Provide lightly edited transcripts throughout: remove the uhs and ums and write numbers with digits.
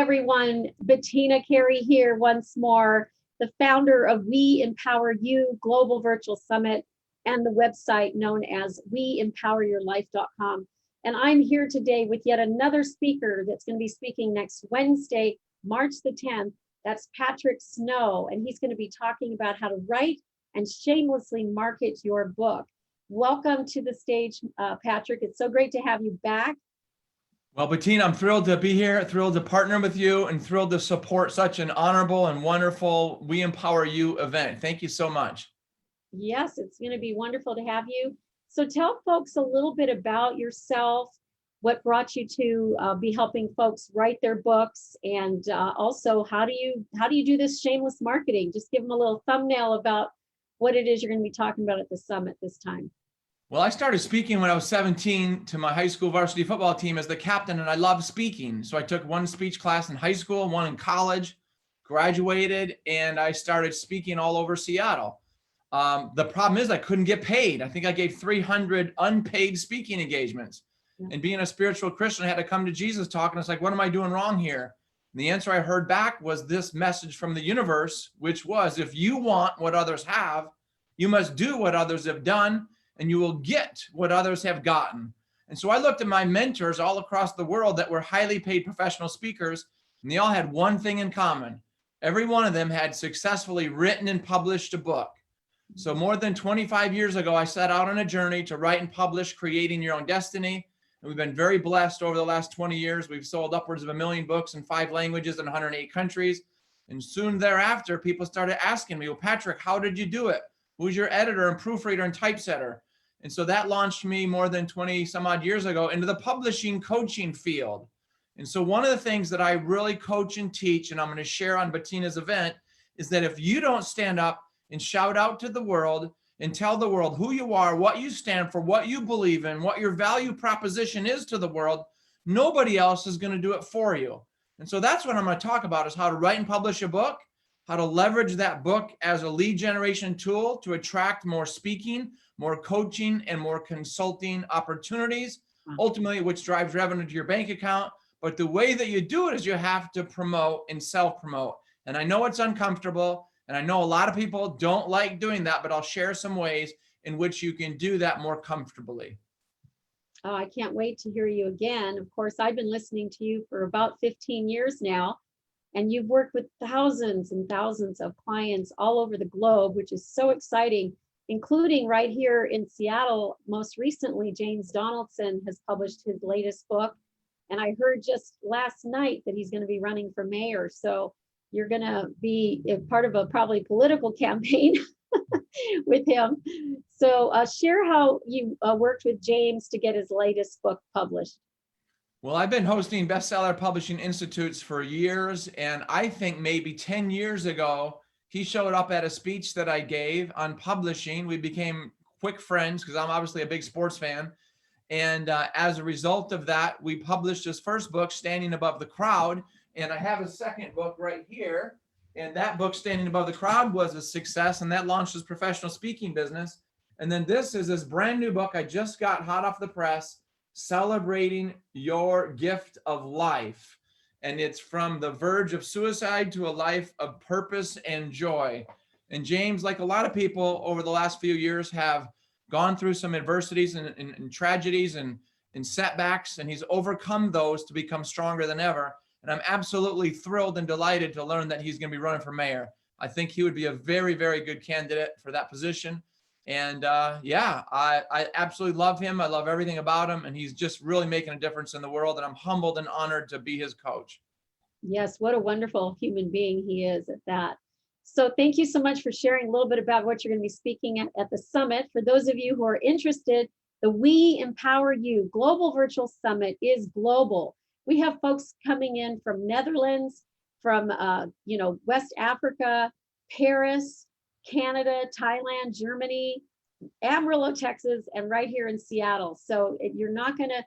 everyone. Bettina Carey here once more, the founder of We Empower You Global Virtual Summit and the website known as weempoweryourlife.com. And I'm here today with yet another speaker that's going to be speaking next Wednesday, March the 10th. That's Patrick Snow, and he's going to be talking about how to write and shamelessly market your book. Welcome to the stage, Patrick. It's so great to have you back. Well, Bettina, I'm thrilled to be here, thrilled to partner with you, and thrilled to support such an honorable and wonderful We Empower You event. Thank you so much. Yes, it's going to be wonderful to have you. So tell folks a little bit about yourself, what brought you to be helping folks write their books, and also how do you do this shameless marketing? Just give them a little thumbnail about what it is you're going to be talking about at the summit this time. Well, I started speaking when I was 17 to my high school varsity football team as the captain, and I loved speaking. So I took one speech class in high school, one in college, graduated, and I started speaking all over Seattle. The problem is I couldn't get paid. I think I gave 300 unpaid speaking engagements. Yeah. And being a spiritual Christian, I had to come to Jesus talk, and it's like, what am I doing wrong here? And the answer I heard back was this message from the universe, which was, if you want what others have, you must do what others have done, and you will get what others have gotten. And so I looked at my mentors all across the world that were highly paid professional speakers, and they all had one thing in common. Every one of them had successfully written and published a book. So more than 25 years ago, I set out on a journey to write and publish Creating Your Own Destiny. And we've been very blessed over the last 20 years. We've sold upwards of 1 million books in 5 languages in 108 countries. And soon thereafter, people started asking me, well, Patrick, how did you do it? Who's your editor and proofreader and typesetter? And so that launched me more than 20 some odd years ago into the publishing coaching field. And so one of the things that I really coach and teach, and I'm going to share on Bettina's event, is that if you don't stand up and shout out to the world and tell the world who you are, what you stand for, what you believe in, what your value proposition is to the world, nobody else is going to do it for you. And so that's what I'm going to talk about, is how to write and publish a book, how to leverage that book as a lead generation tool to attract more speaking, more coaching, and more consulting opportunities, ultimately, which drives revenue to your bank account. But the way that you do it is you have to promote and self-promote. And I know it's uncomfortable, and I know a lot of people don't like doing that, but I'll share some ways in which you can do that more comfortably. Oh, I can't wait to hear you again. Of course, I've been listening to you for about 15 years now, and you've worked with thousands and thousands of clients all over the globe, which is so exciting, including right here in Seattle. Most recently, James Donaldson has published his latest book. And I heard just last night that he's going to be running for mayor. So you're going to be part of a probably political campaign with him. So share how you worked with James to get his latest book published. Well, I've been hosting bestseller publishing institutes for years, and I think maybe 10 years ago, he showed up at a speech that I gave on publishing. We became quick friends because I'm obviously a big sports fan. And as a result of that, we published his first book, Standing Above the Crowd. And I have a second book right here. And that book, Standing Above the Crowd, was a success, and that launched his professional speaking business. And then this is his brand new book I just got hot off the press, Celebrating Your Gift of Life. And it's from the verge of suicide to a life of purpose and joy. And James, like a lot of people over the last few years, have gone through some adversities and tragedies and setbacks, and he's overcome those to become stronger than ever. And I'm absolutely thrilled and delighted to learn that he's going to be running for mayor. I think he would be a very, very good candidate for that position. And yeah, I absolutely love him. I love everything about him. And he's just really making a difference in the world. And I'm humbled and honored to be his coach. Yes, what a wonderful human being he is at that. So thank you so much for sharing a little bit about what you're going to be speaking at the summit. For those of you who are interested, the We Empower You Global Virtual Summit is global. We have folks coming in from Netherlands, from West Africa, Paris, Canada, Thailand, Germany, Amarillo, Texas, and right here in Seattle. So you're not going to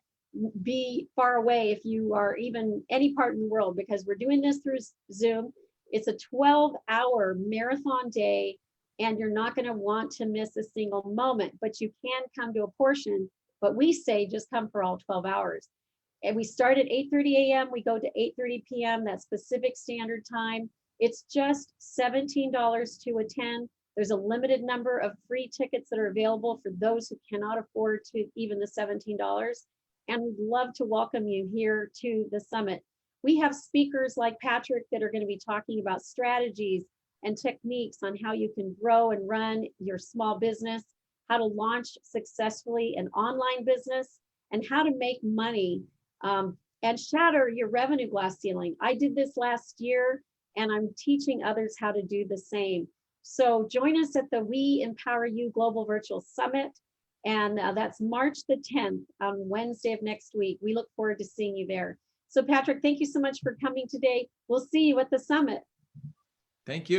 be far away if you are even any part in the world, because we're doing this through Zoom. It's a 12-hour marathon day, and you're not going to want to miss a single moment, but you can come to a portion, but we say just come for all 12 hours. And we start at 8:30 a.m. We go to 8:30 p.m. That's Pacific Standard Time. It's just $17 to attend. There's a limited number of free tickets that are available for those who cannot afford to even the $17. And we'd love to welcome you here to the summit. We have speakers like Patrick that are going to be talking about strategies and techniques on how you can grow and run your small business, how to launch successfully an online business, and how to make money and shatter your revenue glass ceiling. I did this last year, and I'm teaching others how to do the same. So join us at the We Empower You Global Virtual Summit, and that's March the 10th, on Wednesday of next week. We look forward to seeing you there. So Patrick, thank you so much for coming today. We'll see you at the summit. Thank you.